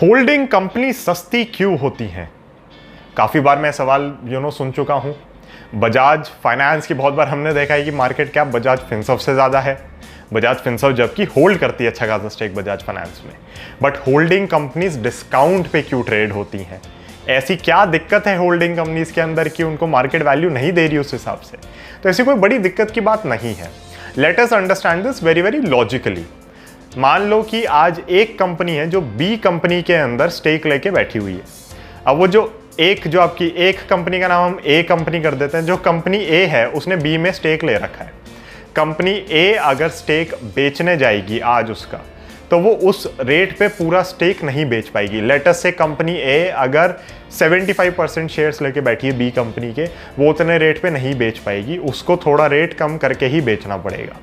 Holding company सस्ती क्यों होती हैं? काफ़ी बार मैं सवाल सुन चुका हूँ। बजाज फाइनेंस की बहुत बार हमने देखा है कि मार्केट कैप बजाज फिनसर्व से ज़्यादा है। बजाज फिनसर्व जबकि होल्ड करती है अच्छा खासा स्टेक बजाज फाइनेंस में, बट होल्डिंग कंपनीज डिस्काउंट पे क्यों ट्रेड होती हैं? ऐसी क्या दिक्कत है होल्डिंग कंपनीज के अंदर कि उनको मार्केट वैल्यू नहीं दे रही उस हिसाब से? तो ऐसी कोई बड़ी दिक्कत की बात नहीं है। Let us understand this very very logically. मान लो कि आज एक कंपनी है जो बी कंपनी के अंदर स्टेक लेके बैठी हुई है। अब वो जो आपकी एक कंपनी का नाम हम ए कंपनी कर देते हैं, जो कंपनी ए है उसने बी में स्टेक ले रखा है। कंपनी ए अगर स्टेक बेचने जाएगी आज उसका, तो वो उस रेट पे पूरा स्टेक नहीं बेच पाएगी। लेट अस से कंपनी ए अगर 75% शेयर्स लेके बैठी है बी कंपनी के, वो उतने रेट पे नहीं बेच पाएगी, उसको थोड़ा रेट कम करके ही बेचना पड़ेगा।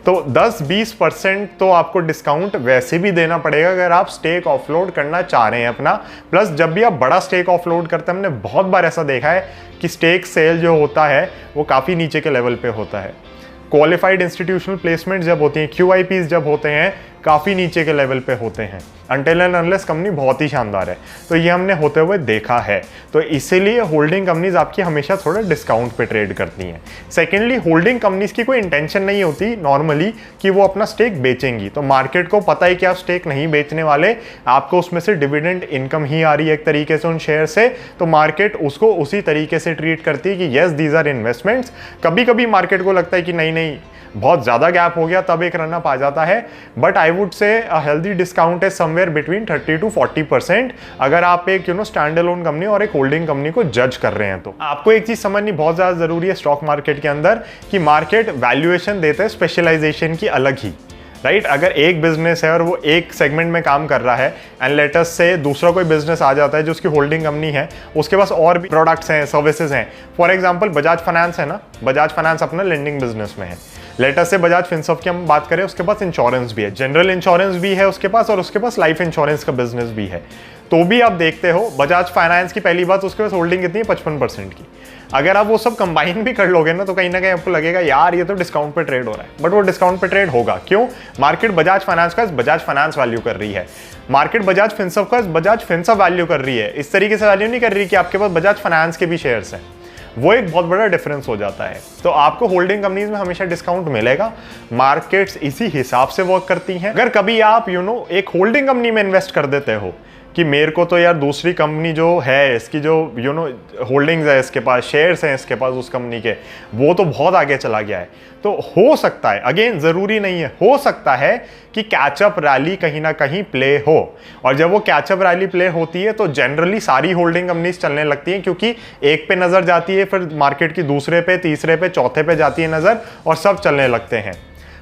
तो 10-20% तो आपको डिस्काउंट वैसे भी देना पड़ेगा अगर आप स्टेक ऑफलोड करना चाह रहे हैं अपना। प्लस जब भी आप बड़ा स्टेक ऑफलोड करते हैं, हमने बहुत बार ऐसा देखा है कि स्टेक सेल जो होता है वो काफ़ी नीचे के लेवल पे होता है। क्वालिफाइड इंस्टीट्यूशनल प्लेसमेंट जब होती हैं, QIPs जब होते हैं, काफ़ी नीचे के लेवल पे होते हैं, अनटिल एंड अनलेस कंपनी बहुत ही शानदार है। तो ये हमने होते हुए देखा है। तो इसीलिए होल्डिंग कंपनीज आपकी हमेशा थोड़ा डिस्काउंट पे ट्रेड करती हैं। सेकेंडली, होल्डिंग कंपनीज की कोई इंटेंशन नहीं होती नॉर्मली कि वो अपना स्टेक बेचेंगी। तो मार्केट को पता है कि आप स्टेक नहीं बेचने वाले, आपको उसमें से डिविडेंड इनकम ही आ रही है एक तरीके से उन शेयर से। तो मार्केट उसको उसी तरीके से ट्रीट करती है कि येस दीज आर इन्वेस्टमेंट्स। कभी कभी मार्केट को लगता है कि नहीं बहुत ज़्यादा गैप हो गया, तब एक रन अप आ जाता है। But I would say a healthy discount है समवेयर बिटवीन 30 to 40% अगर आप एक स्टैंड अलोन कंपनी और एक होल्डिंग कंपनी को जज कर रहे हैं। तो आपको एक चीज़ समझनी बहुत ज़्यादा ज़रूरी है स्टॉक मार्केट के अंदर कि मार्केट वैल्यूएशन देता है स्पेशलाइजेशन की अलग ही, राइट। अगर एक बिजनेस है और वो एक सेगमेंट में काम कर रहा है एंड लेटस से दूसरा कोई बिजनेस आ जाता है जो उसकी होल्डिंग कंपनी है, उसके पास और भी प्रोडक्ट्स हैं, सर्विसेज हैं। फॉर एग्जांपल बजाज फाइनेंस है ना, बजाज फाइनेंस अपना लेंडिंग बिजनेस में है। लेटस से बजाज फिनसर्व की हम बात करें, उसके पास इंश्योरेंस भी है, जनरल इंश्योरेंस भी है उसके पास, और उसके पास लाइफ इंश्योरेंस का बिजनेस भी है। तो भी आप देखते हो बजाज फाइनेंस की पहली बात, उसके पास होल्डिंग कितनी है? 55% की। अगर आप वो सब कंबाइन भी कर लोगे ना, तो कहीं ना कहीं आपको लगेगा यार ये तो डिस्काउंट पे ट्रेड हो रहा है। बट वो डिस्काउंट पे ट्रेड होगा क्यों? मार्केट बजाज फाइनेंस का बजाज फाइनेंस वैल्यू कर रही है, मार्केट बजाज फिनसर्व का बजाज फिनसर्व वैल्यू कर रही है। इस तरीके से वैल्यू नहीं कर रही कि आपके पास बजाज फाइनेंस के भी शेयर्स हैं। वो एक बहुत बड़ा डिफरेंस हो जाता है। तो आपको होल्डिंग कंपनीज में हमेशा डिस्काउंट मिलेगा। मार्केट्स इसी हिसाब से वर्क करती हैं। अगर कभी आप एक होल्डिंग कंपनी में इन्वेस्ट कर देते हो कि मेरे को तो यार दूसरी कंपनी जो है इसकी जो होल्डिंग्स है, इसके पास शेयर्स हैं, इसके पास उस कंपनी के, वो तो बहुत आगे चला गया है, तो हो सकता है, अगेन जरूरी नहीं है, हो सकता है कि कैचअप रैली कहीं ना कहीं प्ले हो। और जब वो कैचअप रैली प्ले होती है तो जनरली सारी होल्डिंग कंपनीज चलने लगती हैं, क्योंकि एक पे नजर जाती है, फिर मार्केट की दूसरे पे, तीसरे पे, चौथे पे जाती है नजर, और सब चलने लगते हैं।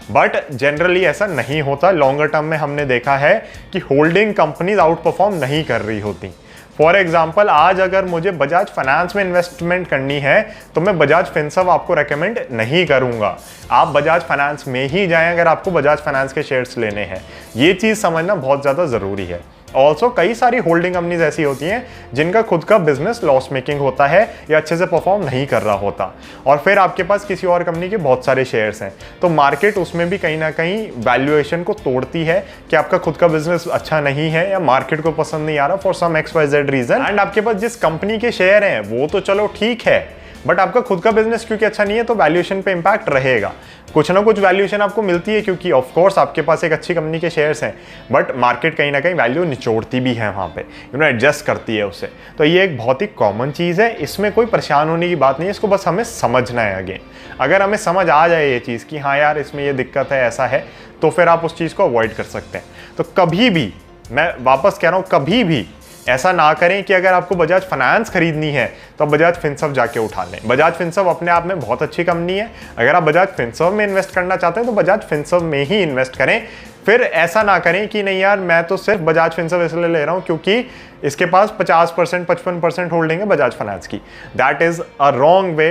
बट जनरली ऐसा नहीं होता। लॉन्गर टर्म में हमने देखा है कि होल्डिंग कंपनीज आउट परफॉर्म नहीं कर रही होती। फॉर एग्जाम्पल, आज अगर मुझे बजाज फाइनेंस में इन्वेस्टमेंट करनी है तो मैं बजाज फिनसर्व आपको रेकमेंड नहीं करूंगा। आप बजाज फाइनेंस में ही जाएं अगर आपको बजाज फाइनेंस के शेयर्स लेने हैं। ये चीज़ समझना बहुत ज़्यादा ज़रूरी है। ऑल्सो कई सारी होल्डिंग कंपनीज ऐसी होती हैं जिनका खुद का बिजनेस लॉस मेकिंग होता है या अच्छे से परफॉर्म नहीं कर रहा होता, और फिर आपके पास किसी और कंपनी के बहुत सारे शेयर्स हैं। तो मार्केट उसमें भी कहीं ना कहीं वैल्यूएशन को तोड़ती है कि आपका खुद का बिजनेस अच्छा नहीं है या मार्केट को पसंद नहीं आ रहा for some XYZ reason. And आपके पास जिस कंपनी के शेयर हैं वो तो चलो ठीक है, बट आपका खुद का बिजनेस क्योंकि अच्छा नहीं है तो वैल्यूएशन पे इंपैक्ट रहेगा। कुछ ना कुछ वैल्यूएशन आपको मिलती है क्योंकि ऑफ कोर्स आपके पास एक अच्छी कंपनी के शेयर्स हैं, बट मार्केट कहीं ना कहीं वैल्यू निचोड़ती भी है, वहाँ पे एडजस्ट करती है उससे। तो ये एक बहुत ही कॉमन चीज़ है, इसमें कोई परेशान होने की बात नहीं है। इसको बस हमें समझना है। अगेन अगर हमें समझ आ जाए ये चीज़ कि हाँ यार इसमें ये दिक्कत है, ऐसा है, तो फिर आप उस चीज़ को अवॉइड कर सकते हैं। तो कभी भी, मैं वापस कह रहा हूँ, कभी भी ऐसा ना करें कि अगर आपको बजाज फाइनेंस खरीदनी है तो बजाज फिनसर्व जाके उठा लें। बजाज फिनसर्व अपने आप में बहुत अच्छी कंपनी है। अगर आप बजाज फिनसर्व में इन्वेस्ट करना चाहते हैं तो बजाज फिनसर्व में ही इन्वेस्ट करें। फिर ऐसा ना करें कि नहीं यार मैं तो सिर्फ बजाज फिनसर्व इसलिए ले रहा हूँ क्योंकि इसके पास 50% 55% होल्डिंग है बजाज फाइनेंस की। That is a wrong way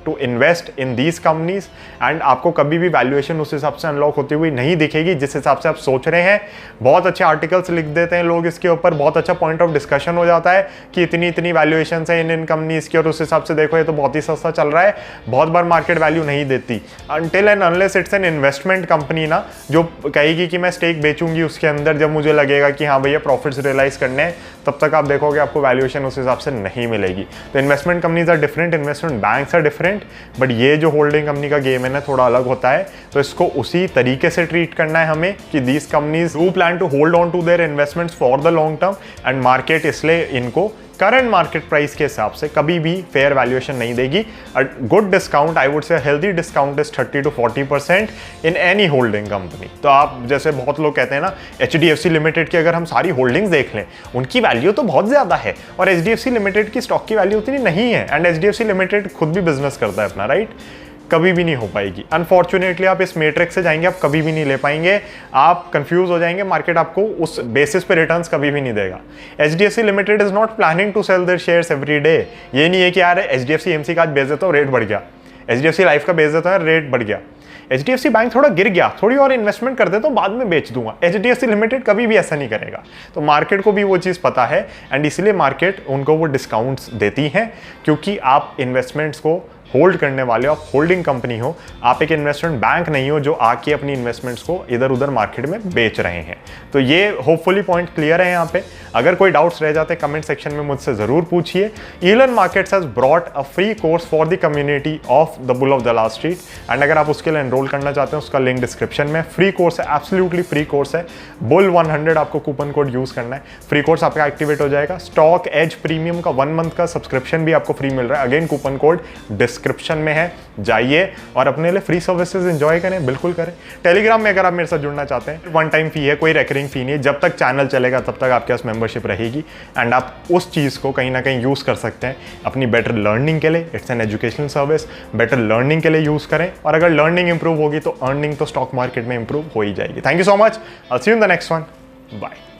to invest in these companies, and आपको कभी भी वैल्यूएशन उस हिसाब से अनलॉक होती हुई नहीं दिखेगी जिस हिसाब से आप सोच रहे हैं। बहुत अच्छे आर्टिकल्स लिख देते हैं लोग इसके ऊपर, बहुत अच्छा पॉइंट ऑफ डिस्कशन हो जाता है कि इतनी इतनी वैल्यूएशन है इन कंपनीज की और उस हिसाब से देखो ये तो बहुत ही सस्ता चल रहा है। बहुत बार मार्केट वैल्यू नहीं देती until and unless it's an investment company ना, जो कहेगी कि मैं स्टेक बेचूंगी उसके अंदर जब मुझे लगेगा कि हाँ भैया प्रॉफिट्स रियलाइज करने हैं, तब तक आप देखोगे आपको वैल्यूएशन उस हिसाब से नहीं मिलेगी। तो investment companies are different, investment banks are different, but ये जो होल्डिंग कंपनी का गेम है ना थोड़ा अलग होता है। तो इसको उसी तरीके से ट्रीट करना है हमें कि these companies do plan to hold on to their investments for the long term, and market इसलिए इनको करंट मार्केट प्राइस के हिसाब से कभी भी फेयर वैल्यूएशन नहीं देगी। Good discount, I would say healthy discount is 30 to 40% in any holding company. तो आप जैसे बहुत लोग कहते हैं ना HDFC लिमिटेड की अगर हम सारी होल्डिंग्स देख लें उनकी वैल्यू तो बहुत ज़्यादा है और HDFC लिमिटेड की स्टॉक की वैल्यू उतनी नहीं है, एंड HDFC लिमिटेड खुद भी बिजनेस करता है अपना, राइट। कभी भी नहीं हो पाएगी। अनफॉर्चुनेटली आप इस मैट्रिक्स से जाएंगे आप कभी भी नहीं ले पाएंगे, आप कंफ्यूज हो जाएंगे, मार्केट आपको उस बेसिस पे रिटर्न्स कभी भी नहीं देगा। HDFC limited is not planning to sell their shares every day. ये नहीं है कि यार HDFC AMC का आज बेच देता हूँ रेट बढ़ गया, HDFC लाइफ का बेच देता है रेट बढ़ गया, HDFC बैंक थोड़ा गिर गया थोड़ी और इन्वेस्टमेंट कर देता हूँ बाद में बेच दूंगा। HDFC लिमिटेड कभी भी ऐसा नहीं करेगा। तो मार्केट को भी वो चीज़ पता है एंड इसलिए मार्केट उनको वो डिस्काउंट्स देती है, क्योंकि आप इन्वेस्टमेंट्स को होल्ड करने वाले हो, आप होल्डिंग कंपनी हो, आप एक इन्वेस्टमेंट बैंक नहीं हो जो आके अपनी इन्वेस्टमेंट्स को इधर उधर मार्केट में बेच रहे हैं। तो ये होपफुली पॉइंट क्लियर है यहाँ पे। अगर कोई डाउट्स रह जाते कमेंट सेक्शन में मुझसे ज़रूर पूछिए। Elearn Markets has brought a free course for the community of the bull of Dalal Street, and अगर आप उसके लिए एनरोल करना चाहते हैं उसका लिंक डिस्क्रिप्शन में। फ्री कोर्स है, एब्सोल्युटली फ्री कोर्स है। बुल 100 आपको कूपन कोड यूज़ करना है, फ्री कोर्स आपका एक्टिवेट हो जाएगा। स्टॉक एज प्रीमियम का 1 मंथ का सब्सक्रिप्शन भी आपको फ्री मिल रहा है, अगेन कूपन कोड डिस्क्रिप्शन में है, जाइए और अपने लिए फ्री सर्विसेज एंजॉय करें, बिल्कुल करें। टेलीग्राम में अगर आप मेरे साथ जुड़ना चाहते हैं 1 टाइम फी है, कोई रेकरिंग फी नहीं है, जब तक चैनल चलेगा तब तक आपके पास मेंबरशिप रहेगी एंड आप उस चीज़ को कहीं ना कहीं यूज़ कर सकते हैं अपनी बेटर लर्निंग के लिए। It's an educational service, better learning के लिए यूज़ करें, और अगर लर्निंग इंप्रूव होगी तो अर्निंग तो स्टॉक मार्केट में इंप्रूव हो ही जाएगी। Thank you so much, I will see you in the next one, bye.